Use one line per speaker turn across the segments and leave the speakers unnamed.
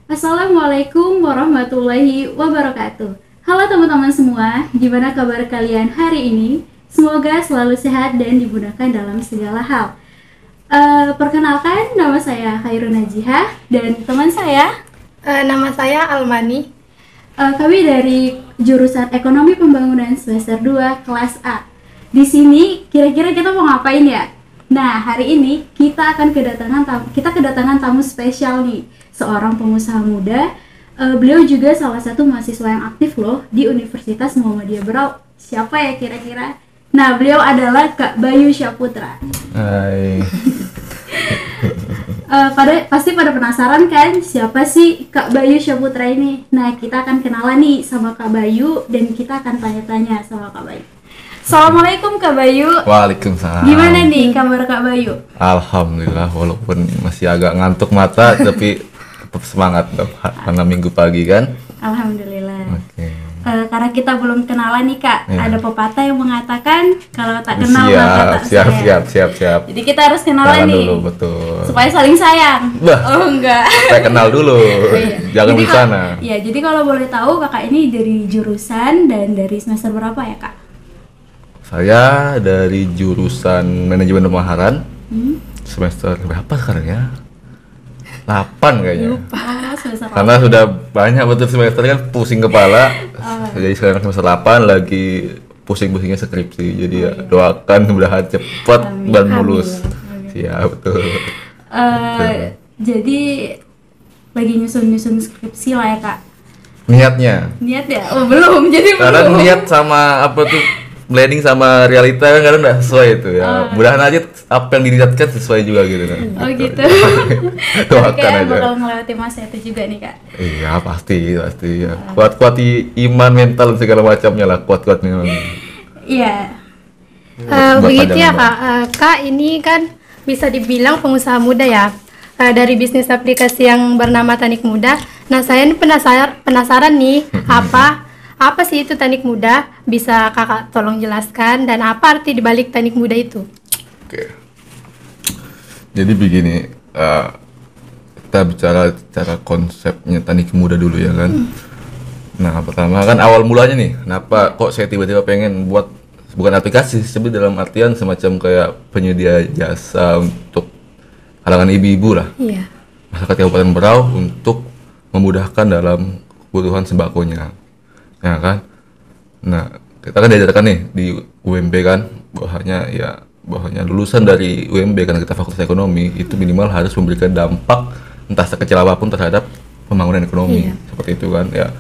Assalamualaikum warahmatullahi wabarakatuh. Halo teman-teman semua, gimana kabar kalian hari ini? Semoga selalu sehat dan dimudahkan dalam segala hal. Perkenalkan, nama saya Khairun Najihah dan teman saya.
Nama saya Almani.
Kami dari jurusan Ekonomi Pembangunan semester 2 kelas A. Di sini kira-kira kita mau ngapain ya? Nah, hari ini kita kedatangan tamu spesial nih, seorang pengusaha muda. Beliau juga salah satu mahasiswa yang aktif loh di Universitas Muhammadiyah Berau. Siapa ya kira-kira? Nah, beliau adalah Kak Bayu Syaputra.
Hai.
Pasti pada penasaran kan siapa sih Kak Bayu Syaputra ini? Nah, kita akan kenalan nih sama Kak Bayu dan kita akan tanya-tanya sama Kak Bayu. Assalamualaikum Kak Bayu.
Waalaikumsalam.
Gimana nih kabar Kak Bayu?
Alhamdulillah, walaupun masih agak ngantuk mata tapi tetap semangat dong karena minggu pagi kan.
Alhamdulillah.
Oke.
Karena kita belum kenalan nih Kak,
Ya.
ada pepatah yang mengatakan kalau tak kenal maka tak sayang.
Siap.
Jadi kita harus kenalan
Kenalan
nih
dulu, betul.
supaya saling sayang.
Bah.
Oh enggak.
Saya kenal dulu.
Iya.
Jangan
Jadi
di sana.
Iya, jadi kalau boleh tahu Kakak ini dari jurusan dan dari semester berapa ya Kak?
Saya dari jurusan Manajemen Pemasaran. Semester berapa sekarang ya? 8 kayaknya.
Oh, semester
Karena sudah banyak betul semester kan pusing kepala. Jadi sekarang semester 8 lagi pusing-pusingnya skripsi. Jadi ya doakan mudah-mudahan cepat
Amin.
dan lulus. Siap, betul.
Jadi lagi nyusun skripsi lah ya Kak.
Niatnya.
Niat ya? Oh belum, jadi
Karena
belum.
niat sama apa tuh blending sama realita kan kadang nggak sesuai itu ya. Mudahan aja apa yang diniatkan sesuai juga gitu kan.
Oh gitu.
Doakan
Kayak
aja.
bakal melewati masa itu juga nih Kak.
Iya pasti ya. Kuat-kuat iman mental dan segala macamnya lah, kuat-kuat memang.
Iya.
Begitu ya
Berpanjang,
Kak. Kak ini kan bisa dibilang pengusaha muda ya. Dari bisnis aplikasi yang bernama Tanik Muda. Nah saya ini penasaran nih apa sih itu Tanik Muda? Bisa Kakak tolong jelaskan dan apa arti dibalik Tanik Muda itu?
Oke. Jadi begini, kita bicara secara konsepnya Tanik Muda dulu ya kan. Nah pertama kan awal mulanya nih, kenapa kok saya tiba-tiba pengen buat bukan aplikasi, tapi dalam artian semacam kayak penyedia jasa untuk kalangan ibu-ibu lah,
Iya.
masyarakat Kabupaten Berau untuk memudahkan dalam kebutuhan sembakonya, ya kan. Nah kita kan diajarkan nih di UMB kan, bahwasanya lulusan dari UMB karena kita Fakultas Ekonomi itu minimal harus memberikan dampak entah sekecil apapun terhadap pembangunan ekonomi,
Iya.
seperti itu kan ya.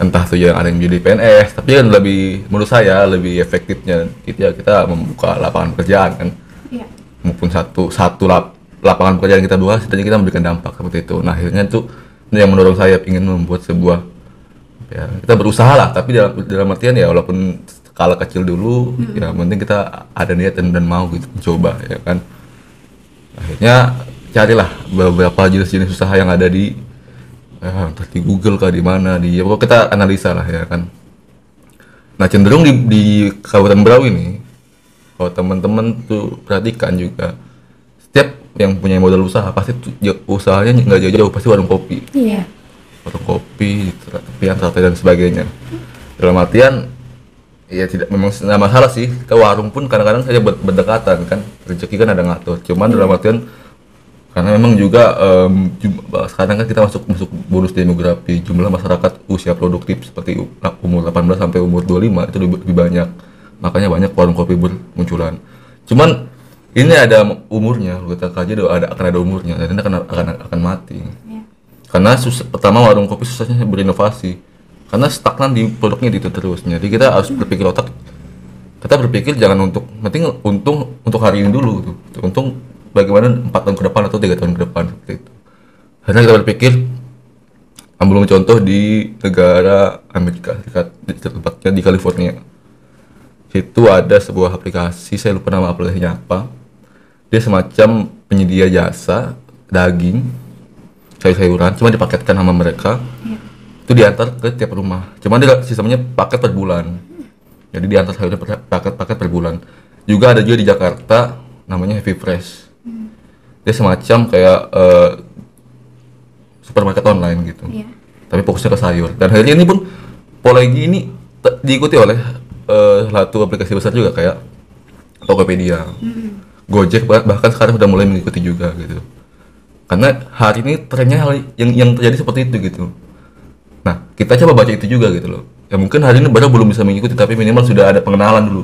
Entah tuh yang ada yang menjadi PNS, tapi kan menurut saya lebih efektifnya kita membuka lapangan pekerjaan kan,
Iya.
maupun lapangan pekerjaan kita buka, setidaknya kita memberikan dampak seperti itu. Nah akhirnya itu yang mendorong saya ingin membuat sebuah, ya kita berusaha lah, tapi dalam artian ya walaupun skala kecil dulu, ya penting kita ada niat dan mau gitu mencoba ya kan. Akhirnya carilah beberapa jenis-jenis usaha yang ada entah di Google kah di mana ya pokoknya kita analisa lah ya kan. Nah cenderung di Kabupaten Berau ini kalau teman-teman tuh perhatikan juga, setiap yang punya modal usaha pasti usahanya nggak jauh-jauh, pasti warung kopi,
Iya.
warung kopi, tepian sate dan sebagainya. Dalam artian ya tidak, memang nggak masalah sih, ke warung pun kadang-kadang saja berdekatan kan, rezeki kan ada ngatur. Cuman dalam artian karena memang juga sekarang kan kita masuk bonus demografi, jumlah masyarakat usia produktif seperti umur 18 sampai umur 25 itu lebih banyak, makanya banyak warung kopi bermunculan. Cuman ini ada umurnya, kita kaji akan ada umurnya dan ini akan mati.
Iya.
Karena pertama warung kopi susahnya berinovasi, karena stagnan di produknya itu terus. Jadi kita harus berpikir kita berpikir jangan penting untung untuk hari ini dulu gitu. Untung bagaimana 4 tahun ke depan atau 3 tahun ke depan seperti itu. Karena kita berpikir, ambil contoh di negara Amerika Serikat, tepatnya di California. Situ ada sebuah aplikasi, saya lupa nama aplikasinya apa. Dia semacam penyedia jasa daging, sayur-sayuran, cuma dipaketkan sama mereka. Itu diantar ke tiap rumah. Cuma dia sistemnya paket per bulan. Jadi diantar sayurnya paket per bulan. Juga ada juga di Jakarta namanya Heavy Fresh. Dia semacam kayak supermarket online gitu.
Iya.
Tapi fokusnya ke sayur. Dan akhirnya ini pun pola ini diikuti oleh satu aplikasi besar juga kayak Tokopedia, Gojek bahkan sekarang udah mulai mengikuti juga gitu. Karena hari ini trennya hal yang terjadi seperti itu gitu. Nah, kita coba baca itu juga gitu loh. Ya mungkin hari ini baru belum bisa mengikuti, tapi minimal sudah ada pengenalan dulu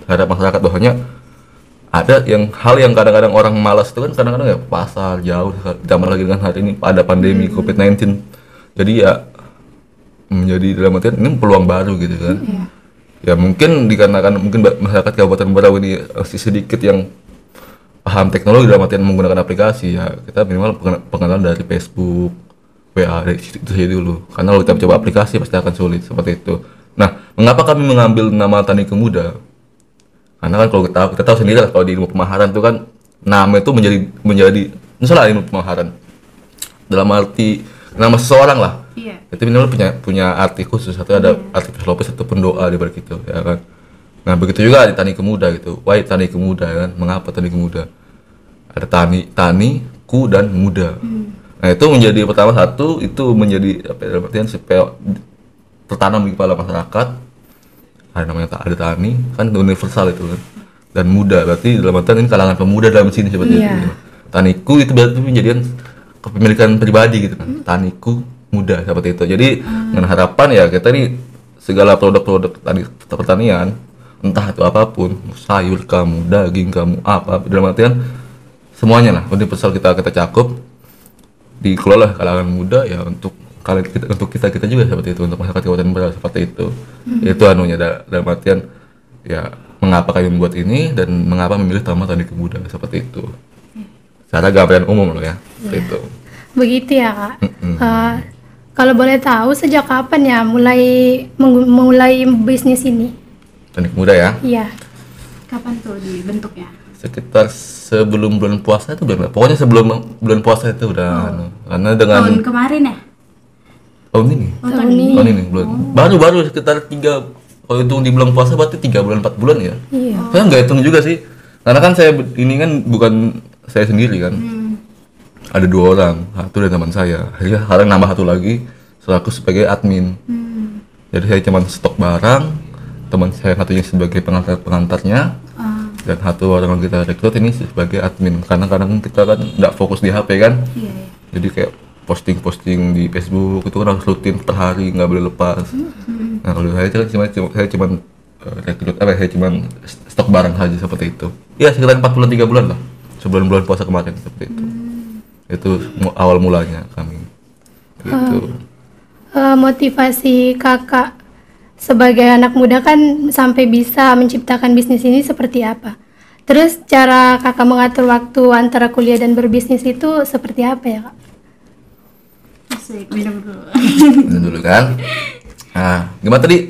terhadap masyarakat bahwanya ada hal yang kadang-kadang orang malas itu kan kadang-kadang ya pasar jauh, ditambah lagi dengan hari ini ada pandemi COVID-19. Jadi ya menjadi dalam artian ini peluang baru gitu kan. Ya mungkin dikarenakan mungkin masyarakat Kabupaten Berau ini masih sedikit yang paham teknologi dalam artian menggunakan aplikasi, ya kita minimal pengenalan dari Facebook, WA dari itu saja dulu. Karena kalau kita coba aplikasi pasti akan sulit seperti itu. Nah, mengapa kami mengambil nama Tani Muda? Karena kan kalau kita tahu sendiri lah, kalau di ilmu pemaharan itu kan nama itu menjadi misalnya ilmu pemaharan dalam arti nama seseorang lah.
Iya.
Itu minimal punya arti khusus, atau ada arti filosofis ataupun doa di balik itu, ya kan. Nah, begitu juga di Tani Muda gitu. Why Tani Muda ya kan? Mengapa Tani Muda? Ada tani, ku dan muda. Nah, itu menjadi pertama satu itu menjadi apa ya, dalam artian supaya tertanam di kepala masyarakat. Ada namanya ada tani, kan universal itu kan. Dan muda berarti dalam artian ini kalangan pemuda dalam sini seperti itu. Taniku itu berarti menjadikan kepemilikan pribadi gitu kan. Taniku muda seperti itu. Jadi dengan harapan ya kita ini segala produk-produk pertanian, entah itu apapun, sayur kamu, daging kamu, apa dalam artian semuanya lah universal kita cakup, dikelola kalangan muda ya untuk kita juga seperti itu, untuk masyarakat Kabupaten Berau seperti itu. Itu anunya dalam artian ya mengapa kami membuat ini dan mengapa memilih nama Tani Muda seperti itu. Secara gambaran umum loh ya. Seperti itu.
Begitu ya, Kak. Kalau boleh tahu sejak kapan ya mulai bisnis ini?
Tani Muda ya.
Iya.
Kapan tuh dibentuknya?
Sekitar sebelum bulan puasa itu pokoknya sebelum bulan puasa itu udah karena dengan
Tahun kemarin ya?
tahun ini. Tahun ini bulan. Baru sekitar 3, kalau hitung di bulan puasa berarti 3 bulan 4 bulan ya.
Iya.
Saya nggak hitung juga sih. Karena kan saya ini kan bukan saya sendiri kan. Ada 2 orang, satu dari teman saya. Akhirnya sekarang nambah 1 lagi selaku sebagai admin. Jadi saya cuma stok barang, teman saya satunya sebagai pengantarnya, dan 1 orang yang kita rekrut ini sebagai admin. Karena kadang kita kan nggak fokus di HP kan. Jadi kayak posting di Facebook itu kan harus rutin per hari, nggak boleh lepas. Nah kalau saya kan cuma rekrut saya cuma stok barang saja seperti itu. Ya sekitar 4 bulan 3 bulan lah sebelum bulan puasa kemarin seperti itu. Itu awal mulanya kami. Gitu.
Motivasi kakak sebagai anak muda kan sampai bisa menciptakan bisnis ini seperti apa? Terus cara kakak mengatur waktu antara kuliah dan berbisnis itu seperti apa ya, Kak?
Asik, minum dulu.
Ini dulu kan. Nah, gimana tadi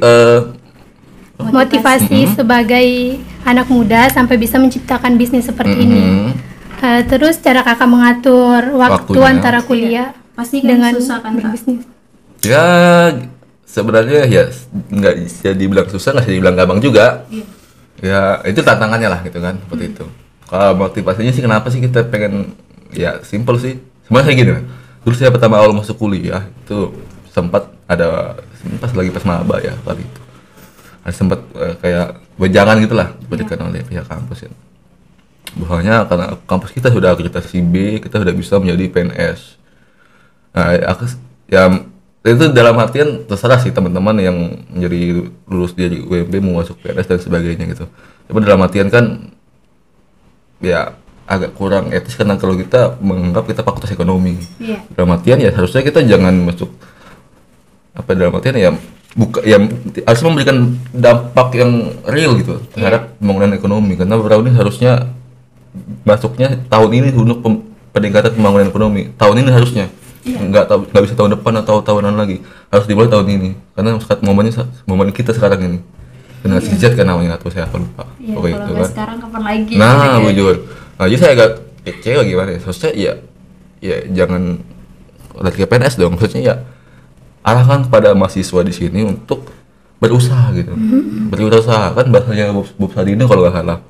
Motivasi sebagai anak muda sampai bisa menciptakan bisnis seperti ini. Terus cara kakak mengatur waktu
Waktunya.
antara kuliah
Pasti kan
dengan
susah kan, Kak?
berbisnis.
ya sebenarnya ya nggak bisa dibilang susah, nggak bisa dibilang gampang juga. Ya itu tantangannya lah gitu kan, seperti itu. Kalau motivasinya sih kenapa sih kita pengen, ya simple sih. Sebenarnya kayak gini, dulu saya pertama awal masuk kuliah itu sempat pas maba ya kali itu. Ada sempat kayak wejangan gitulah diberikan oleh pihak kampus ya. Bahwanya karena kampus kita sudah akreditasi B, kita sudah bisa menjadi PNS. Nah, itu dalam artian terserah sih teman-teman yang menjadi lulus dari UMB mau masuk PNS dan sebagainya gitu. Tapi dalam artian kan ya agak kurang etis karena kalau kita menganggap kita fakultas ekonomi. Dalam artian ya harusnya kita jangan masuk dalam artian ya harus memberikan dampak yang real gitu terhadap pembangunan ekonomi, karena Berau ini harusnya masuknya tahun ini untuk peningkatan pembangunan ekonomi. Tahun ini harusnya. Nggak bisa tahun depan atau tahunan lagi, harus dimulai tahun ini karena momen kita sekarang ini dengan CZ kan namanya, atau saya lupa
Kalau
itu
nggak
kan.
sekarang kapan lagi?
Nah jujur, jadi saya agak kecewa gimana ya, harusnya ya jangan lagi ke PNS dong, maksudnya ya arahkan kepada mahasiswa di sini untuk berusaha gitu. Berusaha kan bahasanya Bob Sadino kalau nggak salah,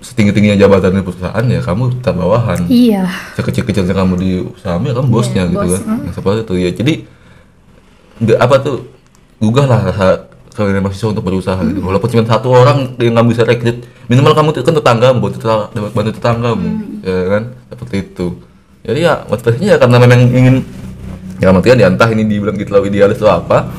setinggi-tingginya jabatan di perusahaan ya kamu tetap bawahan.
Iya.
Sekecil-kecilnya kamu di usahamu ya kamu bosnya
Iya,
gitu
bos.
kan. Yang seperti itu ya. Jadi nggak apa tuh, gugah lah rasa kalian mahasiswa untuk berusaha gitu. Walaupun cuma satu orang yang kamu bisa rekrut, minimal kamu tuh kan tetanggamu, bantu tetanggamu, ya kan, seperti itu. Jadi ya motivasinya ya karena memang ingin, ya artian ya entah ini dibilang gitu loh idealis atau apa,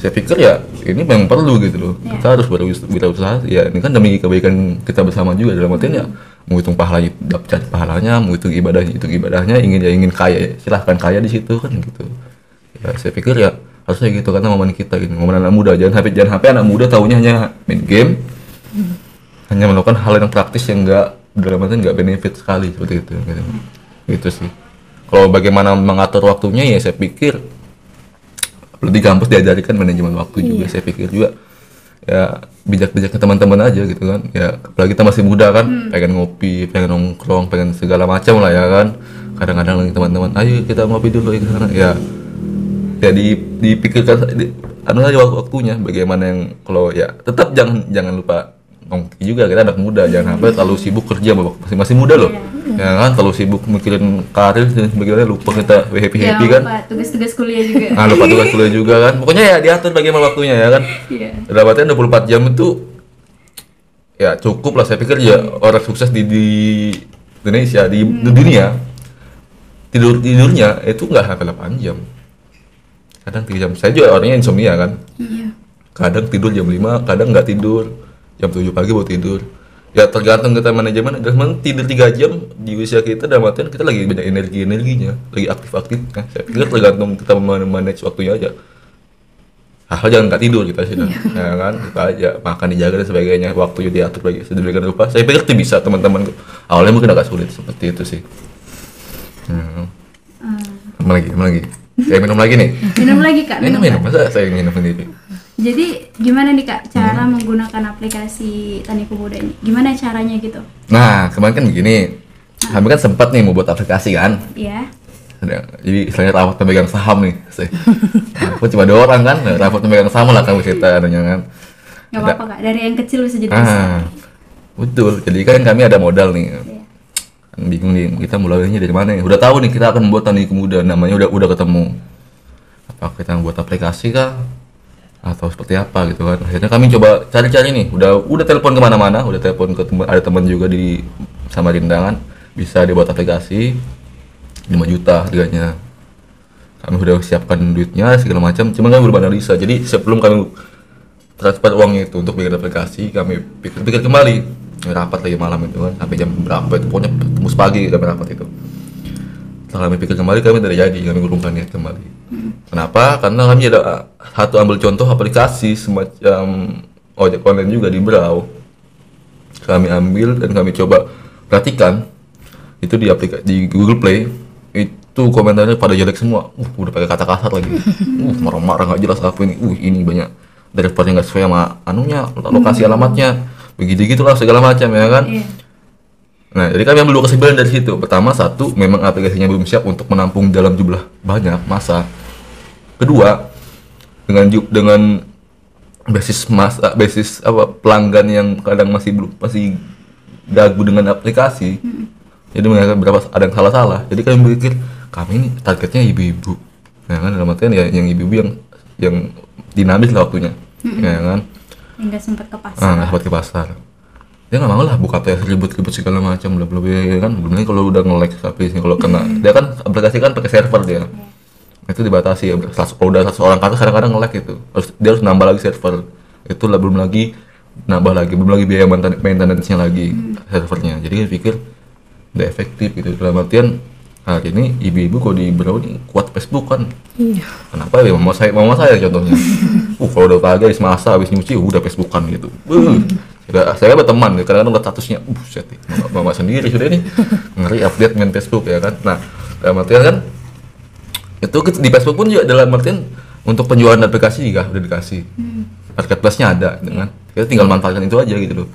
saya pikir ya ini memang perlu gitu loh.
Ya.
Kita harus berusaha, ya ini kan demi kebaikan kita bersama juga, dalam artian ya mau hitung pahalanya, dapat pahalanya, mau hitung ibadahnya, ingin kaya, ya silahkan kaya di situ kan gitu. Ya saya pikir ya harusnya gitu, karena momen kita gitu, momen anak muda, jangan sampai anak muda taunya hanya main game, hanya melakukan hal yang praktis yang enggak, dalam artian enggak benefit sekali seperti itu gitu. Gitu sih. Kalau bagaimana mengatur waktunya ya saya pikir di kampus diajarkan manajemen waktu juga, saya pikir juga ya bijak-bijaknya teman-teman aja gitu kan. Ya apalagi kita masih muda kan, pengen ngopi, pengen nongkrong, pengen segala macam lah ya kan. Kadang-kadang lagi teman-teman, ayo kita ngopi dulu ya sana. Ya dipikirkan anu aja waktunya bagaimana yang, kalau ya tetap jangan lupa nongki juga, kita anak muda jangan sampai terlalu sibuk kerja, masih muda loh. Ya kan, terlalu sibuk mikirin karir dan sebagainya, lupa kita happy
Jangan
kan.
lupa tugas-tugas kuliah juga.
Lupa tugas kuliah juga kan. Pokoknya ya diatur bagaimana waktunya ya kan.
Iya.
Dalam artian 24 jam itu ya cukup lah saya pikir ya. Orang sukses di Indonesia, di dunia, tidurnya itu nggak sampai 8 jam. Kadang 3 jam. Saya juga orangnya insomnia kan.
Iya.
Kadang tidur jam 5, kadang nggak tidur. Jam 7 pagi baru tidur. Ya tergantung kita manajemen tidur 3 jam di usia kita, dalam artian kita lagi banyak energinya, lagi aktif-aktifnya. Saya pikir tergantung kita manage waktunya aja. Hal jangan nggak tidur kita sih, ya kan, kita aja makan dijaga dan sebagainya, waktunya diatur lagi sedemikian rupa. Saya pikir itu bisa teman-teman. Awalnya mungkin agak sulit seperti itu sih. Apa lagi? Saya minum lagi nih.
Minum lagi Kak,
Minum,
Kak.
masa saya minum sendiri?
Jadi gimana nih Kak cara menggunakan aplikasi Tani Pemuda ini? Gimana caranya gitu?
Nah, kemarin kan begini, kami kan sempat nih mau buat aplikasi kan.
Iya.
Jadi istilahnya rapat pemegang saham nih. Aku cuma 2 orang kan, rapat pemegang saham lah kamu cerita adanya kan.
Gak apa-apa Kak, dari yang kecil bisa jadi besar.
Betul. Jadi kan kami ada modal nih.
Iya.
Kan bingung nih, kita mulainya dari mana nih? Udah tahu nih kita akan membuat Tani Pemuda, namanya udah ketemu. Apa kita buat aplikasi kah? Atau seperti apa gitu kan? Akhirnya kami coba cari-cari nih. Udah telepon kemana-mana, udah telepon ke ada teman juga di Samarinda kan, bisa dibuat aplikasi 5 juta harganya. Kami udah siapkan duitnya segala macam, cuma kami belum analisa. Jadi sebelum kami transfer uangnya itu untuk bikin aplikasi, kami pikir kembali, rapat lagi malam itu kan, sampai jam berapa itu, pokoknya tembus pagi kami rapat itu. Setelah kami pikir kembali, kami tidak jadi, kami gulungkan niat kembali. Kenapa? Karena kami ada ambil contoh aplikasi semacam ojek online juga di Brau. Kami ambil dan kami coba perhatikan itu di Google Play, itu komentarnya pada jelek semua. Udah pakai kata kasar lagi. Marah-marah nggak jelas apa ini. Ini banyak drivernya nggak sesuai sama anunya, lokasi alamatnya, begitu-gitulah segala macam ya kan.
Iya.
Nah, jadi kami ambil 2 kesimpulan dari situ. Pertama, satu, memang aplikasinya belum siap untuk menampung dalam jumlah banyak massa. Kedua, dengan basis pelanggan yang kadang masih dagu dengan aplikasi. Jadi mereka ada yang salah-salah. Jadi kami berpikir kami ini targetnya ibu-ibu. Ya kan, dalam artian ya yang ibu-ibu yang dinamis lah waktunya. Ya kan?
Nggak sempat ke pasar.
Nggak sempat ke pasar. Dia nggak mau lah buka tes ribut-ribut segala macam, lebih kan. Belum lagi kalau udah nge-lag aplikasinya, kalau kena dia kan aplikasi kan pakai server dia. Itu dibatasi ya. Kalau udah 100 orang kartu kadang-kadang nge-lag itu. Dia harus nambah lagi server. Itu lah belum lagi biaya maintenance-nya lagi servernya. Jadi dia pikir udah efektif gitu. Dalam artian hari ini ibu-ibu kalau di Brau nih kuat Facebook kan.
Iya.
Kenapa ya mama saya contohnya. Kalau udah pagi habis masak, habis nyuci udah Facebookan gitu. Saya berteman, kadang-kadang ngeliat statusnya, set nih, mama sendiri sudah nih ngeri update main Facebook ya kan. Nah, dalam artian kan itu di Facebook pun juga dalam artian untuk penjualan aplikasi juga udah dikasih. Marketplace-nya ada dengan kita tinggal manfaatkan itu aja gitu loh.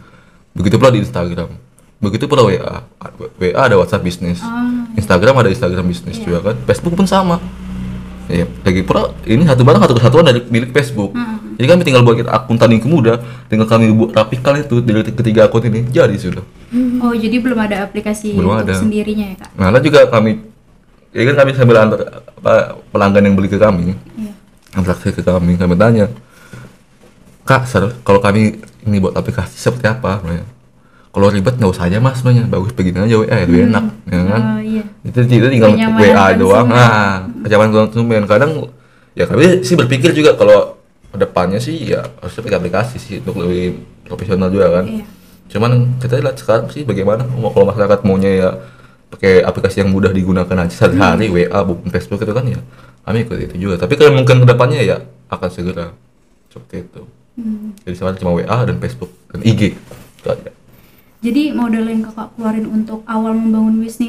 Begitu pula di Instagram. Begitu pula WA ada WhatsApp bisnis. Instagram ada Instagram bisnis juga kan. Facebook pun sama. Ya, lagi pula ini satu barang satu kesatuan dari milik Facebook. Jadi kami tinggal buat akun Tani Muda, tinggal kami buat rapikan itu dari ketiga akun ini jadi sudah.
Oh, jadi belum ada aplikasi
Belum
untuk
ada.
sendirinya ya, Kak?
Nah, lalu juga kami, ya kan kami sambil antar pelanggan yang beli ke kami,
Iya.
yang terakhir ke kami tanya, Kak, kalau kami ini buat aplikasi seperti apa? Kalau ribet nggak usah aja mas, bagus begini aja WA lebih enak, ya kan?
Oh, iya.
Itu tinggal
Kenyamanan
WA doang.
konsumen.
Nah, kenyamanan konsumen. Kadang ya kami sih berpikir juga kalau kedepannya sih ya harusnya pakai aplikasi sih untuk lebih profesional juga kan.
Iya.
Cuman kita lihat sekarang sih bagaimana kalau masyarakat maunya ya pakai aplikasi yang mudah digunakan aja sehari-hari, WA bukan Facebook itu kan ya kami ikut itu juga. Tapi kalau mungkin kedepannya ya akan segera seperti itu. Jadi sekarang cuma WA dan Facebook dan IG itu aja.
Jadi modal yang kakak keluarin untuk awal membangun bisnis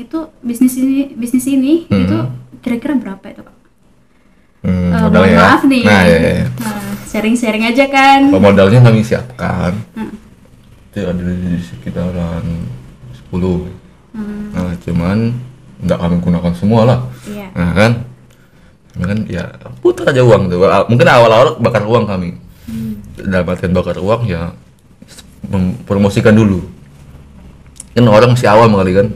ini itu kira-kira berapa itu, Kak? Mohon
Modalnya ya.
maaf nih.
Nah, ya.
Nah, sharing-sharing aja kan.
Kalau modalnya kami siapkan itu ada di sekitaran 10. Nah, cuman nggak kami gunakan semua lah.
Iya.
Nah kan ya putar aja uang tuh. Mungkin awal-awal bakar uang kami. Dalam artian bakar uang ya mempromosikan dulu. Kan orang masih awam kali kan.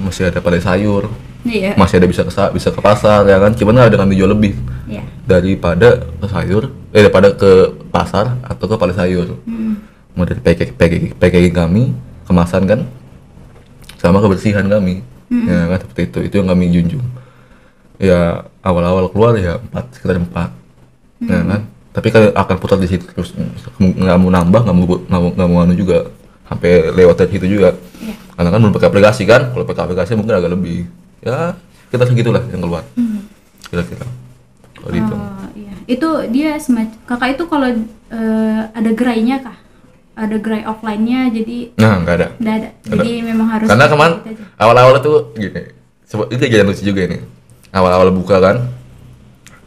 Masih ada palai sayur.
Iya.
Masih ada bisa ke pasar ya kan. Cuman ada kami jual lebih
Iya.
daripada ke sayur, daripada ke pasar atau ke palai sayur. Mau dari packaging kami, kemasan kan, sama kebersihan kami, ya kan seperti itu yang kami junjung. Ya awal-awal keluar ya sekitar 4, ya kan. Tapi kan akan putar di situ terus, nggak mau nambah, nggak mau anu juga, sampai lewat dari situ juga.
Iya.
Karena kan belum pakai aplikasi kan, kalau pakai aplikasi mungkin agak lebih, ya kita segitulah yang keluar, kira-kira. Kalau gitu.
Oh, iya. Itu dia kakak itu kalau ada gerainya kah? Ada gerai offline-nya, jadi
Nah, nggak ada.
nggak ada. Jadi memang harus
Karena
gitu
kemarin
aja.
awal-awal tuh gini, itu kejadian lucu juga ini. Awal-awal buka kan,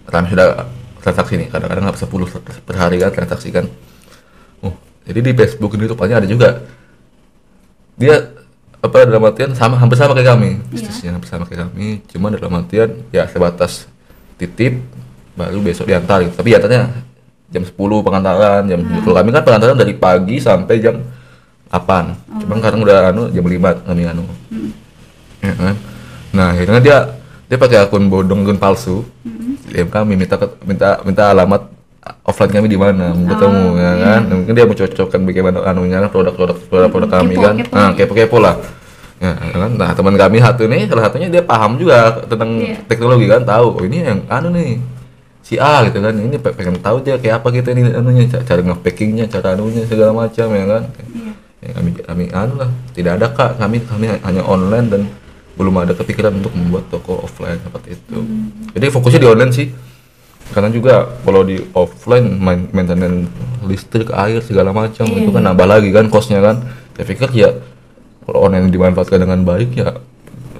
kami sudah transaksi nih, kadang-kadang 10 per hari kan transaksi kan. Jadi di Facebook ini rupanya ada juga. Dia dalam artian hampir sama kayak kami, bisnisnya hampir sama kayak kami, cuma dalam artian ya sebatas titip, baru besok diantar gitu. Tapi nyatanya jam 10 pengantaran, jam kalau kami kan pengantaran dari pagi sampai jam 8. Cuman kadang udah jam 5 kami Ya kan? Nah, akhirnya dia pakai akun bodong, akun palsu. DM kami minta alamat offline kami di mana, mau ketemu ya kan. Mungkin dia mencocokkan bagaimana anunya kan, produk kami kan. Kepo-kepo lah. Ya kan. Nah, teman kami salah satunya dia paham juga tentang teknologi kan, tahu ini yang nih si A gitu kan, ini pengen tahu dia kayak apa gitu ini anunya, cara nge-packingnya, cara anunya segala macam ya kan. Ya, kami lah, tidak ada Kak, kami hanya online dan belum ada kepikiran untuk membuat toko offline seperti itu. Jadi fokusnya di online sih, karena juga kalau di offline maintenance listrik, air segala macam itu kan nambah lagi kan kosnya kan. Saya pikir ya kalau online dimanfaatkan dengan baik ya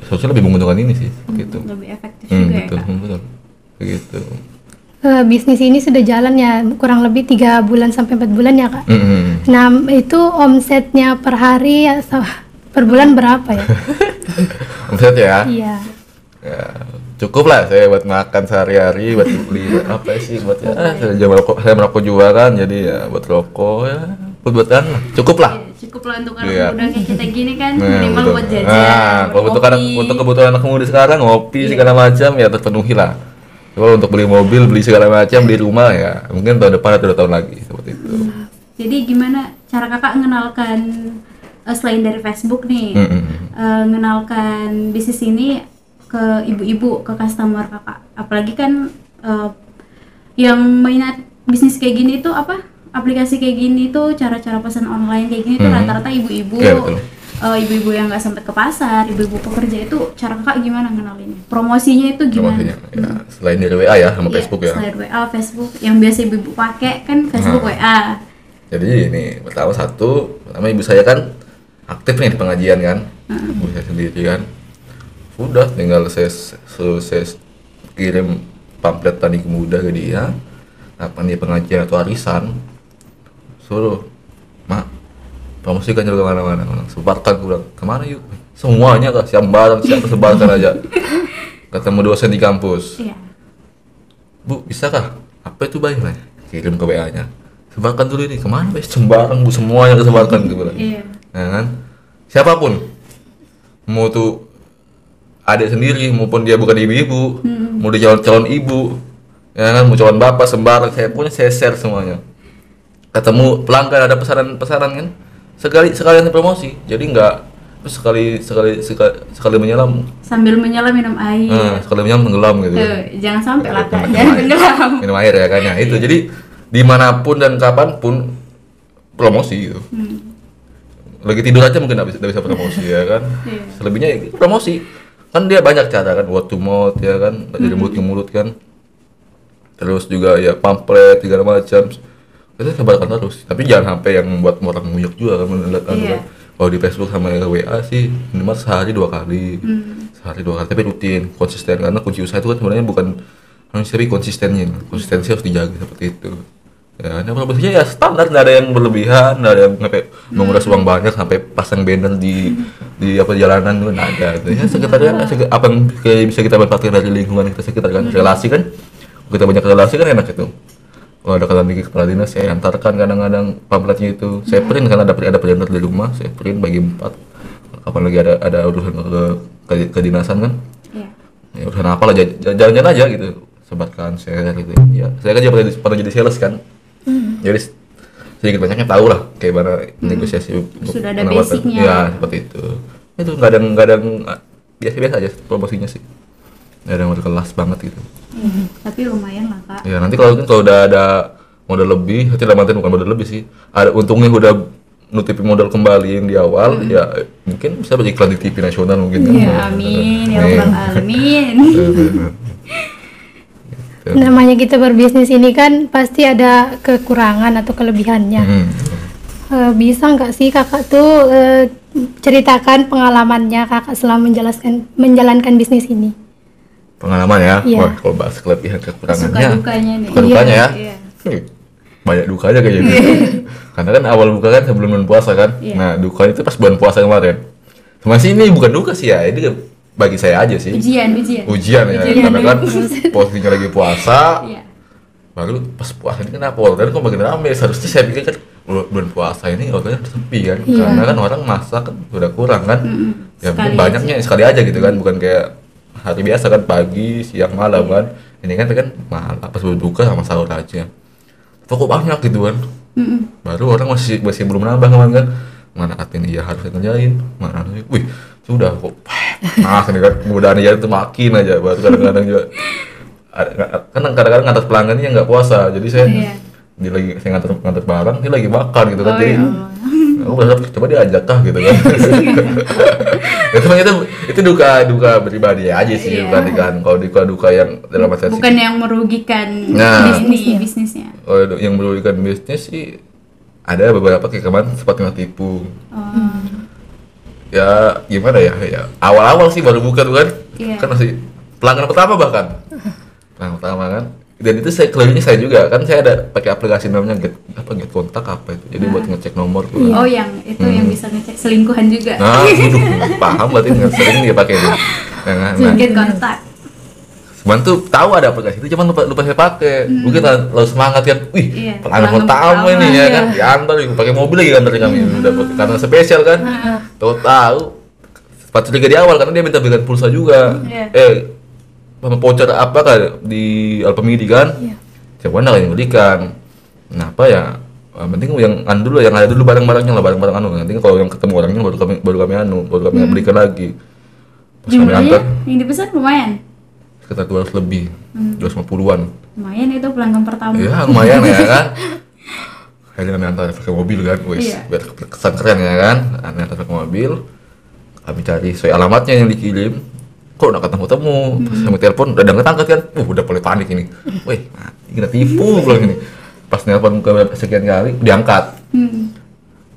seharusnya lebih menguntungkan ini sih gitu.
Lebih efektif juga
Betul,
ya, Kak?
betul. Begitu.
Bisnis ini sudah jalan ya kurang lebih 3 bulan sampai 4 bulan ya Kak.
Mm-hmm.
Nah itu omsetnya per hari atau per bulan berapa ya?
Omset ya?
Iya.
Ya, cukup lah saya buat makan sehari-hari, buat beli apa sih buat saya merokok juga kan, jadi ya buat rokok ya, buat-buatan lah, cukup lah.
Cukup lah untuk anak
Iya.
muda kayak kita gini kan,
Nah,
minimal
betul.
buat jajan.
Nah, kalau untuk kebutuhan anak muda sekarang ngopi segala macam ya terpenuhi lah. Kalau untuk beli mobil, beli segala macam, beli rumah ya mungkin tahun depan atau 2 tahun lagi seperti itu.
Jadi gimana cara kakak mengenalkan selain dari Facebook nih, mengenalkan bisnis ini ke ibu-ibu, ke customer kakak, apalagi kan yang minat bisnis kayak gini tuh aplikasi kayak gini tuh, cara-cara pesan online kayak gini tuh rata-rata ibu-ibu,
Iya, betul.
Ibu-ibu yang nggak sempat ke pasar, ibu-ibu pekerja itu cara kakak gimana ngenalinnya, promosinya itu gimana?
Promosinya, ya, selain dari WA ya sama Facebook ya.
Selain WA, Facebook yang biasa ibu-ibu pakai kan Facebook, WA.
Jadi ini pertama ibu saya kan aktif nih di pengajian kan, ibu saya sendiri kan. Udah tinggal saya kirim pamflet Tani Muda ke dia, apa nih pengajian atau arisan, suruh mak promosikan juga kemana-mana, sebarkan kurang kemana yuk, semuanya kak, siapa sebarkan aja, ketemu dosen di kampus.
Iya.
Bu, bisakah? Apa itu Bay? Bay? Kirim ke WA-nya. Sebarkan dulu ini. Kemana Bay? Sembarang Bu, semuanya disebarkan gitu bilang.
Iya.
Ya kan? Siapapun mau tuh adik sendiri maupun dia bukan ibu-ibu, mau dia calon ibu, ya kan, mau calon bapak, sembarang saya punya, saya share semuanya. Ketemu pelanggan ada pesanan kan, sekalian promosi. Jadi nggak terus sekali menyelam,
Sambil menyelam minum air.
sekali menyelam tenggelam gitu.
Jangan sampai lah Kak,
Minum
jangan
air.
tenggelam.
Minum air ya kan, ya itu. Jadi dimanapun dan kapanpun promosi gitu. Lagi tidur aja mungkin nggak bisa promosi ya kan.
Iya.
Selebihnya ya promosi kan, dia banyak cara kan, word to mouth ya kan, dari mulut ke mulut kan, terus juga ya pamflet segala macam itu sebarkan terus. Tapi jangan sampai yang membuat orang nguyuk juga kan, menurut kan.
Iya.
Kalau di Facebook sama WA sih minimal sehari 2 kali, tapi rutin, konsisten, karena kunci usaha itu kan sebenarnya bukan manusia, tapi konsistensi harus dijaga seperti itu. Ya, ini promosinya ya standar, nggak ada yang berlebihan, nggak ada yang sampai menguras uang banyak sampai pasang banner di jalanan itu nggak ada. Ya sekitarnya apa yang bisa kita manfaatkan dari lingkungan kita sekitar kan, relasi kan, kita banyak relasi kan enak itu. Kalau ada kelan di kepala dinas, saya antarkan kadang-kadang pamfletnya itu, saya print kan, ada printer di rumah, saya print bagi 4. Kapan lagi ada urusan ke kedinasan kan, ya urusan apa lah, jalan-jalan aja gitu, sebarkan, share gitu. Ya saya kan juga pernah jadi sales kan. Jadi sedikit banyaknya tahu lah kayak mana negosiasi untuk
Sudah ada
penawaran.
basicnya.
Ya seperti itu. Itu nggak ada biasa-biasa aja promosinya sih. Nggak ada yang berkelas banget gitu.
Tapi lumayan lah Kak.
Ya nanti kalau udah ada modal lebih, nanti dalam artian bukan modal lebih sih. Ada untungnya udah nutupin modal kembali yang di awal, ya mungkin bisa beriklan di TV nasional mungkin kan.
Ya amin, ya rabbal alamin.
Namanya kita berbisnis ini kan pasti ada kekurangan atau kelebihannya. Bisa nggak sih kakak tuh ceritakan pengalamannya kakak selama menjalankan bisnis ini?
Pengalaman ya.
Iya.
Wah, kalau bahas kelebihan kekurangannya.
Suka dukanya nih.
Suka dukanya ya.
Iya.
Banyak dukanya kayaknya gitu. Karena kan awal buka kan sebelum bulan puasa kan.
Iya.
Nah, dukanya itu pas bulan puasa kemarin. Cuma sih ini bukan duka sih ya. Ini bagi saya aja sih.
Ujian
Ya.
Ujian
Karena kan posisinya lagi puasa.
Iya.
Baru pas puasa ini kenapa orderan kok makin rame? Seharusnya saya pikir kan bulan puasa ini orderan sepi kan.
Iya.
Karena kan orang masak kan udah kurang kan. Ya mungkin
Sekali
banyaknya sekali aja gitu kan, bukan kayak hari biasa kan, pagi, siang, malam kan. Ini kan malam pas berbuka sama sahur aja. Kok banyak gitu kan. Baru orang masih belum nambah kan. Mana admin iya harus ngerjain, mana wih sudah kok ini kan kemudahan ya itu makin aja. Baru kadang-kadang juga kan kadang-kadang ngantar pelanggan yang nggak puasa, jadi saya dia lagi saya ngantar barang, dia lagi makan gitu kan. Jadi aku berharap coba diajak kah gitu kan. itu duka pribadi aja sih, kan. Kalau duka yang dalam arti
bukan yang merugikan bisnisnya.
Kalau yang merugikan bisnis sih ada beberapa kayak kemarin sempat kena tipu. Ya gimana ya, awal-awal sih baru buka tuh kan. Kan masih pelanggan pertama bahkan. Pelanggan pertama kan. Dan itu kelilingnya saya juga kan, saya ada pakai aplikasi namanya get kontak apa itu. Jadi buat ngecek nomor tuh.
Oh, yang itu yang bisa ngecek selingkuhan juga.
Nah, paham berarti nggak sering dia pakai itu. Nah,
Get kontak.
cuman tuh tahu ada aplikasi itu, cuman lupa saya pakai. Mungkin lalu semangat kan, wih pelanggan pertama ini ya kan, diantar pakai mobil lagi kan dari kami, dapat karena spesial kan. Tahu pas curiga di awal karena dia minta belikan pulsa juga. Sama voucher apa kan di Alpamidi kan. Coba nggak yang belikan. Kenapa ya? Penting yang dulu, yang ada dulu barang-barangnya lah, barang-barang nanti kalau yang ketemu orangnya baru kami belikan lagi. Pas kami antar
Jumlahnya yang dipesan lumayan.
sekitar 200 lebih, 250-an.
Lumayan itu pelanggan pertama.
Ya lumayan ya kan. Akhirnya kami antar pakai mobil kan, biar kesan keren ya kan. Kami antar pakai mobil, kami cari sesuai alamatnya yang dikirim. Kok nggak ketemu? Pas kami telepon udah angkat kan, udah mulai panik ini. Wih, kena tipu bilang ini. Pas nelpon ke sekian kali diangkat.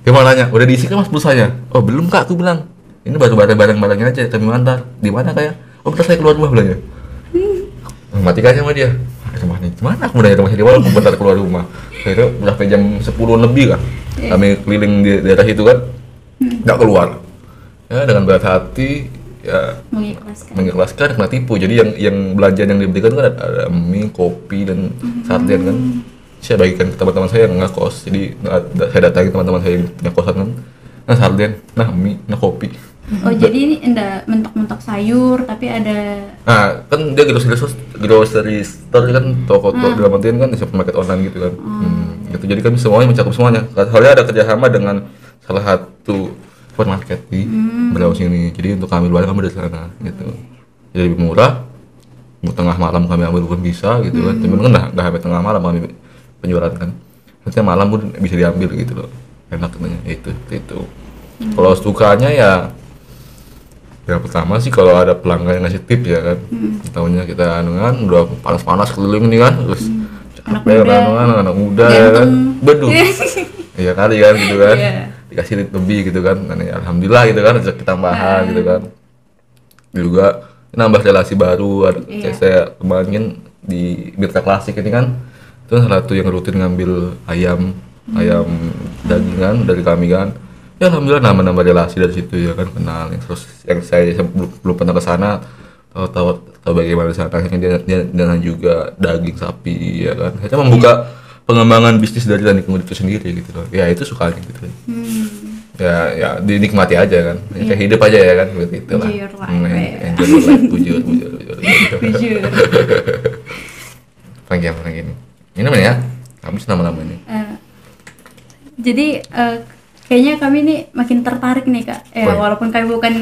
Gimana nanya? Udah diisi kan mas pulsanya? Oh belum kak, aku bilang. Ini baru barang-barangnya aja kami antar. Di mana kayak? Oh bentar saya keluar rumah bilangnya. Matikan sama dia. Rumahnya gimana? Aku udah rumahnya di mana? Aku bentar keluar rumah. Akhirnya udah sampai jam 10 lebih kan. Kami keliling di daerah itu kan. Nggak keluar. Ya dengan berat hati ya
Mengikhlaskan.
mengikhlaskan kena tipu. Jadi yang belanjaan yang diberikan kan ada mie, kopi dan sarden kan. Saya bagikan ke teman-teman saya yang nggak kos. Jadi saya datangi teman-teman saya yang punya kosan kan. Nah sarden, nah mie, nah kopi.
Oh jadi ini enggak mentok-mentok sayur tapi ada.
Nah kan dia grocery store kan toko dalam artian kan supermarket online gitu kan. Gitu. Jadi kan semuanya mencakup semuanya. Soalnya ada kerjasama dengan salah satu supermarket di Berau sini. Jadi untuk kami luar kami dari sana gitu. Jadi lebih murah. Mau tengah malam kami ambil pun bisa gitu kan. Cuman kan nggak sampai tengah malam kami penjualan kan. Nanti malam pun bisa diambil gitu loh. Enak katanya itu. Kalau sukanya ya pertama sih kalau ada pelanggan yang ngasih tip ya kan. Tahunya kita kan udah panas-panas keliling nih kan. Terus capek kan anak muda ya kan. Beduh. Iya kali kan gitu kan. Dikasih lebih gitu kan. Dan ya, alhamdulillah gitu kan rezeki tambahan gitu kan. Juga nambah relasi baru. Kayak saya kemarin di Mitra Klasik ini kan. Itu salah satu yang rutin ngambil ayam dagingan dari kami kan. Ya alhamdulillah nambah relasi dari situ ya kan, kenal. Terus yang saya belum pernah ke sana tahu bagaimana di sana, akhirnya dia juga daging sapi ya kan. Saya membuka pengembangan bisnis dari Tani Muda itu sendiri gitu loh. Ya itu sukanya gitu. Ya dinikmati aja kan. Kayak hidup aja ya kan, begitu itulah. Enjoy your life, bujur. Panggil ini. Ini namanya ya? Habis nama-nama ini.
Jadi kayaknya kami nih makin tertarik nih Kak. Walaupun kami bukan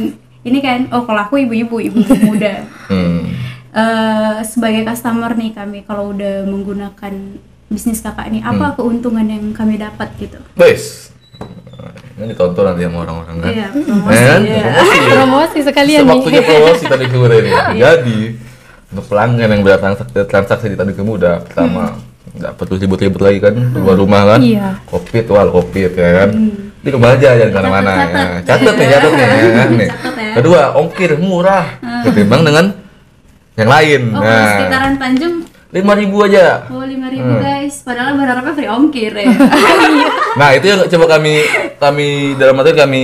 ini kan, kalau aku ibu muda. Sebagai customer nih kami kalau udah menggunakan bisnis Kakak nih, apa keuntungan yang kami dapat gitu?
Bes. Ini ditonton nanti sama orang-orang kan.
Iya, promosi.
Promosi sekalian nih.
Waktunya promosi Tani Muda ini. Jadi untuk pelanggan yang bertransaksi di Tani Muda, pertama nggak perlu ribut-ribut lagi kan, keluar rumah kan.
Iya.
Covid ya kan. Di rumah aja jangan kemana-mana. Catat nih ya kan nih. Kedua, ongkir murah ketimbang dengan yang lain.
Kalau sekitaran Tanjung
5.000 aja.
Oh 5.000 guys, padahal berharapnya free ongkir ya.
Nah itu yang coba kami dalam artian kami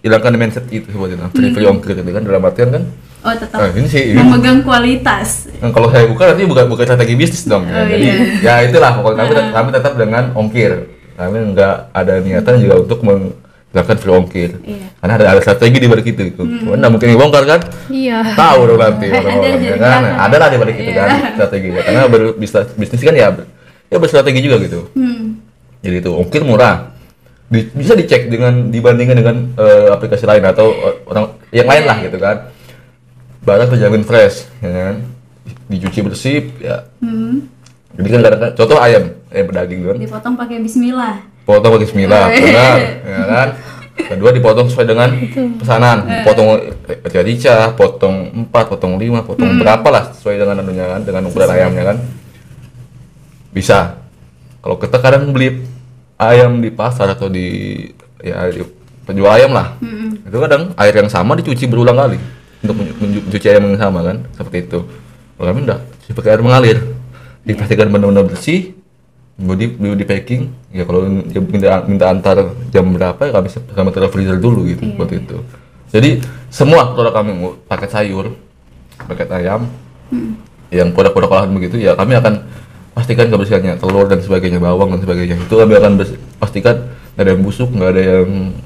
hilangkan mindset itu sebetulnya free ongkir gitu kan, dalam artian kan.
Oh tetap
ini sih
memegang kualitas.
Kalau saya buka nanti bukan strategi bisnis dong. Jadi ya itulah pokoknya kami tetap dengan ongkir. Kami nggak ada niatan juga untuk melakukan free ongkir. Karena ada strategi di balik itu. Karena mungkin dibongkar kan?
Iya.
Tahu dong nanti orang-orang ya kan. Ada lah di balik itu kan strategi. Karena bisnis kan ya berstrategi juga gitu. Jadi itu ongkir murah. Bisa dicek dibandingkan dengan aplikasi lain atau orang yang lain lah gitu kan. Barang terjamin fresh, ya kan? Dicuci bersih, ya. Jadi kan kadang-kadang, contoh ayam berdaging kan.
Dipotong pakai bismillah.
Potong pakai bismillah, benar, ya kan? Kedua dipotong sesuai dengan pesanan, potong rica, potong 4, potong 5, potong berapa lah sesuai dengan anunya kan, dengan ukuran ayamnya kan. Bisa. Kalau kita kadang beli ayam di pasar atau di penjual ayam lah, itu kadang air yang sama dicuci berulang kali untuk mencuci ayam yang sama kan, seperti itu. Kalau kami enggak, pakai air mengalir, dipastikan benar-benar bersih, di packing. Ya kalau minta antar jam berapa ya kami taruh freezer dulu gitu, seperti itu. Jadi semua produk kami, paket sayur, paket ayam, yang produk-produk olahan begitu ya kami akan pastikan kebersihannya, telur dan sebagainya, bawang dan sebagainya. Itu kami akan pastikan nggak ada yang busuk, nggak ada yang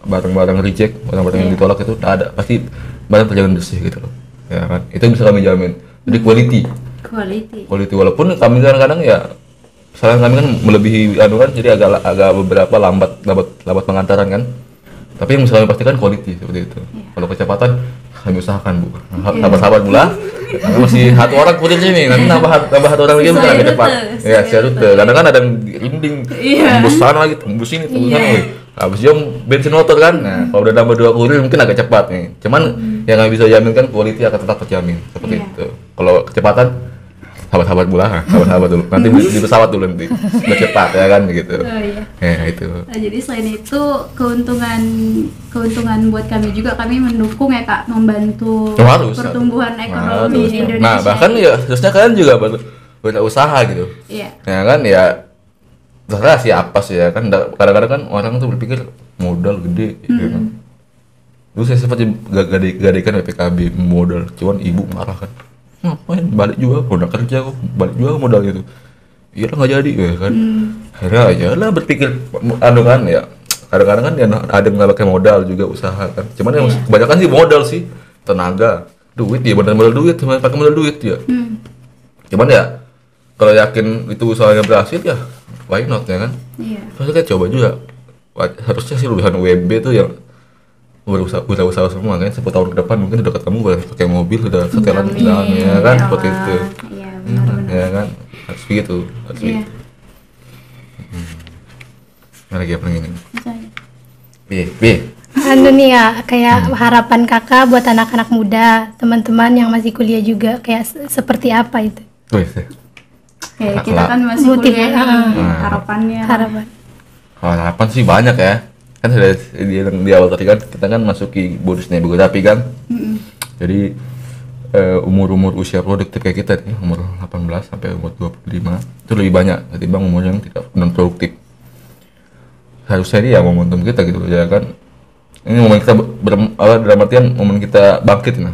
barang-barang reject, barang-barang yang ditolak itu nggak ada, pasti barang terjamin bersih gitu loh, ya kan? Itu bisa kami jamin. Jadi quality walaupun kami kadang-kadang ya misalnya kami kan melebihi kan, jadi agak beberapa lambat pengantaran kan, tapi yang bisa kami pastikan quality seperti itu. Kalau kecepatan kami usahakan Bu, sabar-sabar Bu lah, karena masih satu orang kurir sini, nanti nambah satu orang lagi bukan lebih cepat ya, secara rute. Kadang kan ada yang rinding, tembus sana lagi, tembus sini, tembus sana lagi. Habis jam bensin motor kan. Nah, kalau udah nambah 2 kurir mungkin agak cepat nih. Cuman yang nggak bisa jamin kan quality akan tetap terjamin seperti itu. Kalau kecepatan sahabat-sahabat sahabat dulu. Nanti di pesawat dulu nanti. Udah cepat ya kan gitu. Ya itu.
Nah, jadi selain itu keuntungan buat kami juga, kami mendukung ya Kak, membantu pertumbuhan ekonomi di Indonesia.
Nah, bahkan ya harusnya kalian juga berusaha gitu.
Iya.
Ya kan ya terserah siapa sih ya kan, kadang-kadang kan orang tuh berpikir modal gede gitu kan. Dulu saya sempat gadaikan PPKB modal, cuman ibu marah kan. Ngapain balik juga, udah kerja kok, balik juga modal gitu. Iya lah nggak jadi ya kan. Akhirnya ya lah berpikir anu kan ya. Kadang-kadang kan ya ada yang nggak pakai modal juga usaha kan. Cuman yang kebanyakan sih modal sih, tenaga, duit ya benar-benar duit, cuma pakai modal duit ya. Cuman ya kalau yakin itu usahanya berhasil ya why not ya kan.
Iya.
Terus kita coba juga. Harusnya sih lulusan UMB tuh yang usaha semua kan 10 tahun ke depan mungkin udah ketemu pakai mobil udah setelan jalan ya kan seperti itu.
Iya, benar-benar.
Ya kan harus begitu, harus
Iya.
begitu. Mana lagi apa ini?
Misalnya.
B.
Anu nih ya, kayak harapan kakak buat anak-anak muda, teman-teman yang masih kuliah juga, kayak seperti apa itu?
Wih,
Kayak kita kan masih
Motif,
kuliah nih, harapannya.
harapan sih banyak ya. Kan sudah di awal tadi kan kita kan masuki bonus negosiasi kan. Jadi umur usia produktif kayak kita nih, umur 18 sampai umur 25 itu lebih banyak ketimbang umur yang tidak non produktif. Harusnya ini ya momentum kita gitu ya kan. Ini momen kita dalam artian momen kita bangkit nah.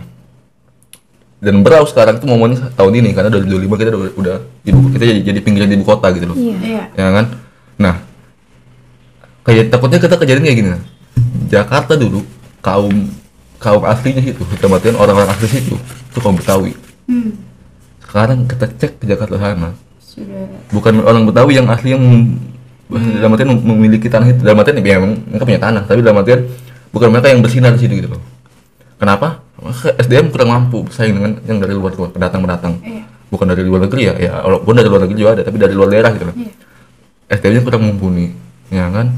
Dan Berau sekarang tuh momennya tahun ini karena 2025 kita udah kita jadi pinggiran ibu kota gitu loh.
Iya.
Ya kan? Nah, kayak takutnya kita kejadian kayak gini nah. Jakarta dulu kaum aslinya itu, dalam artian orang-orang asli situ itu kaum Betawi. Sekarang kita cek ke Jakarta sana.
Sudah.
Bukan orang Betawi yang asli yang dalam artian memiliki tanah itu, dalam artian ya memang mereka punya tanah, tapi dalam artian bukan mereka yang bersinar di situ gitu loh. Kenapa? SDM kurang mampu bersaing dengan yang dari luar pendatang.
Iya.
Bukan dari luar negeri ya walaupun dari luar negeri juga ada, tapi dari luar daerah gitu loh.
Iya.
SDM-nya kurang mumpuni, ya kan?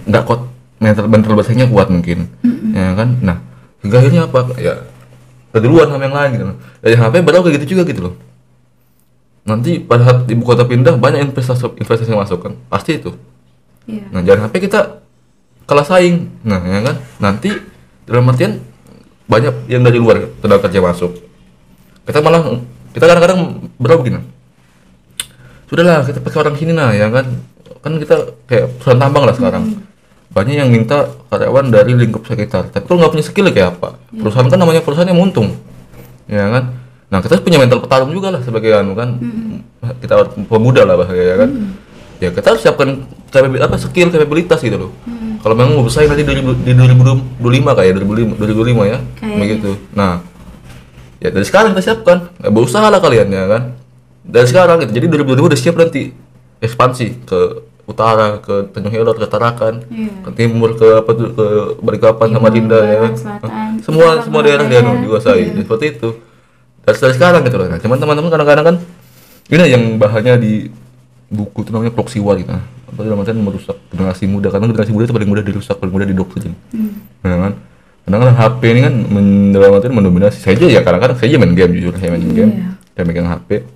Nggak kuat mental bersaingnya kuat mungkin, ya kan? Nah, hingga akhirnya apa? Ya keduluan sama yang lain gitu loh. Ya HP baru kayak gitu juga gitu loh. Nanti pada saat ibu kota pindah banyak investasi yang masuk kan, pasti itu.
Iya.
Nah jangan sampai kita kalah saing, nah ya kan. Nanti dalam artian banyak yang dari luar tenaga kerja masuk. Kita kadang-kadang berapa begini. Sudahlah kita pakai orang sini nah ya kan. Kan kita kayak perusahaan tambang lah sekarang. Banyak yang minta karyawan dari lingkup sekitar. Tapi kalau nggak punya skill kayak apa? Perusahaan kan namanya perusahaan yang untung, ya kan. Nah kita punya mental petarung juga lah sebagai anu kan. Kita pemuda lah bahaya ya kan. Ya kita harus siapkan skill capabilitas gitu loh. Kalau memang mau bersaing nanti di 2025 kayak 2005 ya.
Kayaknya.
Begitu. Nah, ya dari sekarang kita siapkan. Ya, berusaha lah kalian ya kan. Dari sekarang gitu. Jadi 2025 udah siap nanti ekspansi ke utara, ke Tanjung Helor, ke Tarakan, ke timur, ke Balikpapan sama Dinda ya kan.
Selatan.
Semua daerah dia dikuasai. Seperti itu. Dari sekarang gitu loh. Nah, cuman teman-teman kadang-kadang kan ini yang bahannya di buku itu namanya proxy war gitu. Apa dalam artian merusak generasi muda, karena generasi muda itu paling mudah dirusak, paling mudah didoktrin. Nah kan, kadang-kadang HP ini kan dalam artian mendominasi. Saya aja ya kadang-kadang saya aja main game, jujur saya main game, saya megang HP.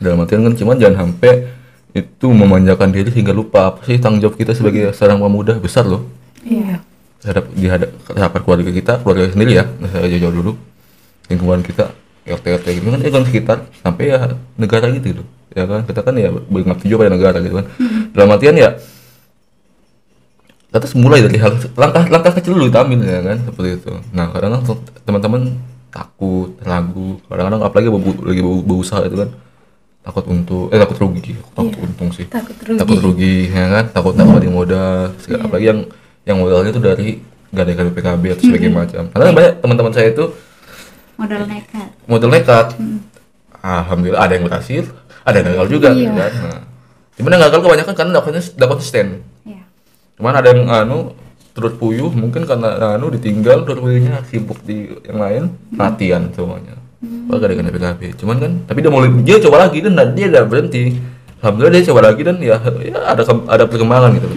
Dalam artian kan cuman jangan sampai itu memanjakan diri sehingga lupa apa sih tanggung jawab kita sebagai seorang pemuda besar loh.
Iya.
Terhadap keluarga kita, keluarga sendiri ya. Saya jauh dulu lingkungan kita, RT gitu kan, lingkungan sekitar sampai ya negara gitu loh. Ya kan kita kan ya berngabdi juga pada negara gitu kan. Dalam artian ya kita mulai dari langkah kecil dulu kita ambil ya kan seperti itu. Nah kadang-kadang teman-teman takut, ragu, kadang-kadang apalagi lagi berusaha itu kan takut takut rugi, takut untung sih, takut rugi ya kan, takut dapat modal, apalagi yang modalnya itu dari gadaikan PKB atau sebagainya macam. Karena banyak teman-teman saya itu modal nekat. Alhamdulillah ada yang berhasil, ada yang gagal juga gitu kan. Nah, cuman yang gagal kebanyakan karena dapat stand. Cuman ada yang terus puyuh mungkin karena ditinggal terus puyuhnya sibuk di yang lain, latihan semuanya. Gadaikan PKB. Cuman kan tapi dia coba lagi dan dia enggak berhenti. Alhamdulillah dia coba lagi dan ya ada perkembangan gitu.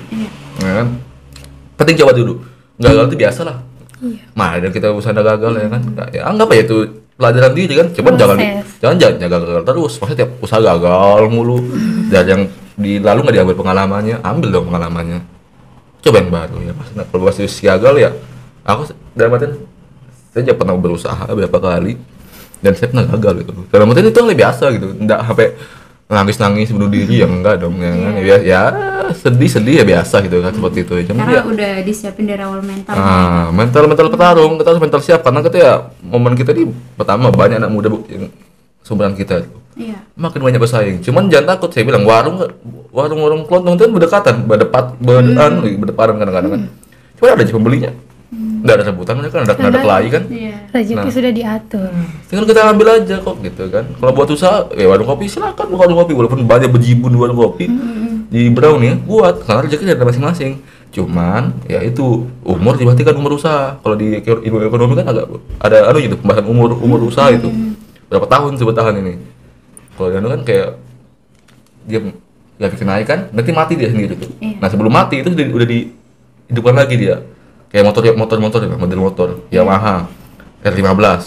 Ya kan? Penting coba dulu. Gagal itu biasa lah. Mah dan kita usaha gagal ya kan. Ya anggap aja itu pelajaran diri kan. Cuman jangan gagal terus. Maksudnya tiap usaha gagal mulu. Dan yang di lalu enggak diambil pengalamannya, ambil dong pengalamannya. Coba yang baru ya. Kalau masih gagal ya aku dalam artian saya pernah berusaha beberapa kali dan saya pernah gagal gitu. Dalam artian itu yang lebih biasa gitu. Enggak sampai nangis bunuh diri ya enggak dong ya kan. Ya sedih ya biasa gitu kan, seperti itu. Cuman
Karena
ya
udah disiapin dari awal mental.
mental petarung, kita harus mental siap karena kita ya momen kita ini pertama banyak anak muda yang seumuran kita tuh.
Iya.
Makin banyak bersaing. Cuman jangan takut, saya bilang warung kelontong itu kan berdekatan, berdeparan kadang-kadang kan. Cuma ada aja pembelinya. Nggak ada rebutan, kan ada kelahi kan.
Iya.
Rezeki sudah diatur.
Tinggal kita ambil aja kok gitu kan. Kalau buat usaha, warung kopi silakan buka warung kopi walaupun banyak bejibun di warung kopi. Di Brown ya, buat karena rezeki ada masing-masing. Cuman ya itu umur diperhatikan, umur usaha. Kalau di ilmu ekonomi kan agak ada gitu pembahasan umur usaha itu. Berapa tahun bertahan ini. Kalau dia kan kayak dia nggak bikin naik kan, nanti mati dia sendiri tuh.
Iya.
Nah sebelum mati itu udah dihidupkan lagi dia. Kayak model motor Yamaha R15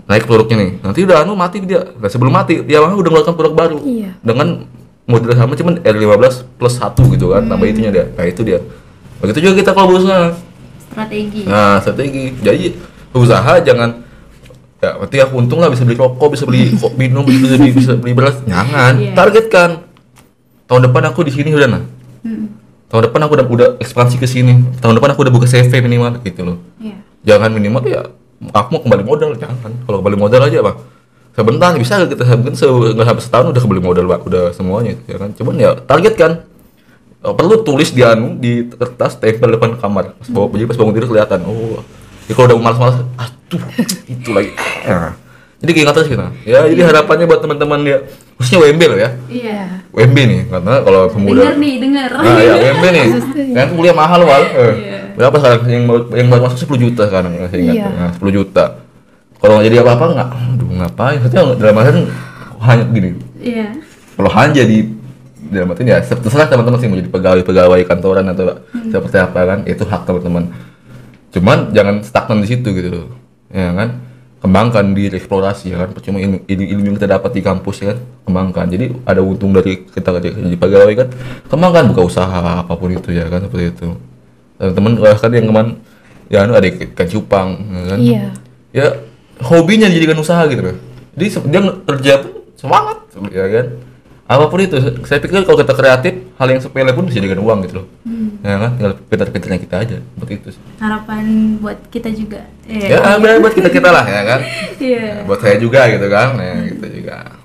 naik produknya nih, nanti udah mati dia. Nah sebelum mati Yamaha udah ngeluarkan produk baru dengan model sama cuman R15 plus 1 gitu kan, tambah itunya dia. Nah itu dia. Begitu juga kita kalau berusaha. Strategi. Jadi usaha jangan ya berarti aku untung lah, bisa beli rokok, bisa beli minum, bisa beli beras. Jangan. Targetkan tahun depan aku di sini udah tahun depan aku udah ekspansi ke sini. Tahun depan aku udah buka CV minimal gitu loh.
Iya.
Jangan minimal ya aku mau kembali modal, jangan. Kalau kembali modal aja Bang. Sebentar bisa kita mungkin nggak habis setahun udah kembali modal Pak, udah semuanya itu ya kan. Cuman ya targetkan. Perlu tulis di kertas, tempel depan kamar. Pas bangun tidur kelihatan. Oh. Ya kalau udah malas-malas, aduh, itu lagi. Jadi kayak terus kita. Ya, jadi harapannya buat teman-teman dia, khususnya WMB loh ya.
Iya.
WMB nih, karena kalau pemuda.
Dengar.
Nah, ya WMB nih. Kan kuliah mahal Wal. Berapa sekarang yang baru masuk 10 juta sekarang ya, saya ingat. Nah, 10 juta. Kalau nggak jadi apa-apa nggak, aduh ngapain? Maksudnya dalam artian hanya gini.
Iya.
Kalau hanya jadi dalam artian ya terserah teman-teman sih mau jadi pegawai kantoran atau seperti apa kan, itu hak teman-teman. Cuman jangan stagnan di situ gitu loh, ya kan. Kembangkan diri, eksplorasi ya kan. Percuma ilmu yang kita dapat di kampus ya kan, kembangkan. Jadi ada untung dari kita jadi pegawai kan, kembangkan, buka usaha apapun itu ya kan, seperti itu. Teman kan yang kemarin ya ada ikan cupang ya kan.
Iya.
Ya hobinya dijadikan usaha gitu loh. Jadi dia kerja pun semangat ya kan. Apapun itu, saya pikir kalau kita kreatif, hal yang sepele pun bisa dijadikan uang gitu loh. Ya kan, tinggal pintar-pintarnya kita aja, seperti itu sih.
Harapan buat kita juga.
Ya, buat kita lah ya kan.
Iya.
Buat saya juga gitu kan, nah gitu juga.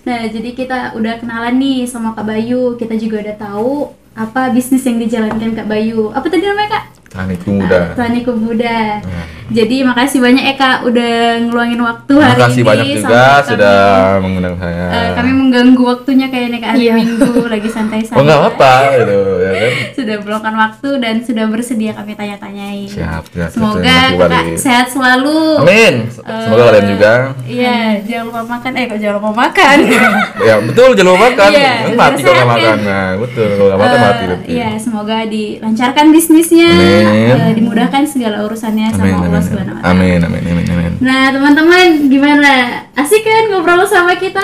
Nah, jadi kita udah kenalan nih sama Kak Bayu. Kita juga udah tahu apa bisnis yang dijalankan Kak Bayu. Apa tadi namanya Kak?
Tani Pemuda.
Tani Pemuda. Jadi makasih banyak Kak udah ngeluangin waktu hari ini.
Makasih banyak juga sudah mengundang saya.
Kami mengganggu waktunya kayaknya Kak hari Minggu lagi santai-santai.
Oh nggak apa gitu ya kan.
Sudah meluangkan waktu dan sudah bersedia kami tanya-tanyain.
Siap.
Semoga Kakak sehat selalu.
Amin. Semoga kalian juga.
Iya, jangan lupa makan. Kok jangan lupa makan.
Ya betul, jangan lupa makan.
Iya,
Mati kalau nggak makan. Nah betul, kalau nggak makan mati nanti.
Iya, semoga dilancarkan bisnisnya. Dimudahkan segala urusannya sama Allah Subhanahu wa taala.
Amin.
Nah, teman-teman, gimana? Asik kan ngobrol sama kita?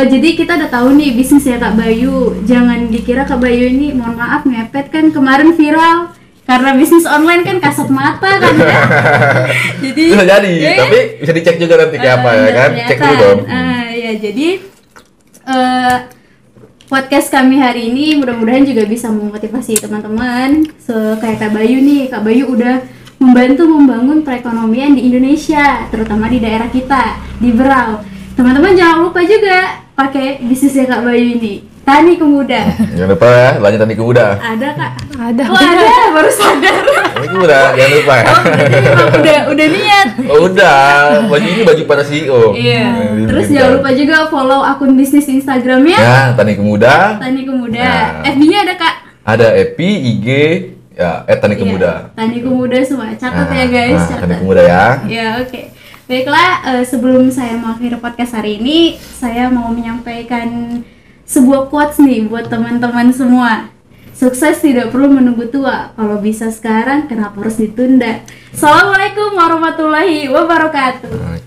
Jadi kita udah tahu nih bisnis ya Kak Bayu. Jangan dikira Kak Bayu ini, mohon maaf mepet kan, kemarin viral karena bisnis online kan kasat mata kan ya. Jadi
bisa jadi, tapi bisa dicek juga nanti kayak apa ya kan? Cek dulu dong.
Ya, jadi podcast kami hari ini mudah-mudahan juga bisa memotivasi teman-teman. Kayak Kak Bayu nih, Kak Bayu udah membantu membangun perekonomian di Indonesia, terutama di daerah kita, di Berau. Teman-teman jangan lupa juga pakai bisnisnya Kak Bayu ini, Tani Kemuda.
Jangan lupa ya, lanjut Tani Kemuda.
Ada Kak?
Ada.
Oh ada, baru sadar.
Tani Kemuda, jangan lupa ya.
Oh berarti emang udah niat.
Oh, udah, baju ini baju para CEO.
Iya. Terus jangan lupa juga follow akun bisnis Instagramnya.
Ya, Tani Kemuda.
Tani Kemuda.
Nah.
FB-nya ada Kak?
Ada FB, IG, ya @Tani Kemuda.
Tani Kemuda semua. Catat ya guys, catat.
Tani Kemuda ya.
Ya, oke. Baiklah, sebelum saya mengakhiri podcast hari ini, saya mau menyampaikan sebuah quotes nih buat teman-teman semua. Sukses tidak perlu menunggu tua. Kalau bisa sekarang, kenapa harus ditunda? Assalamualaikum warahmatullahi wabarakatuh.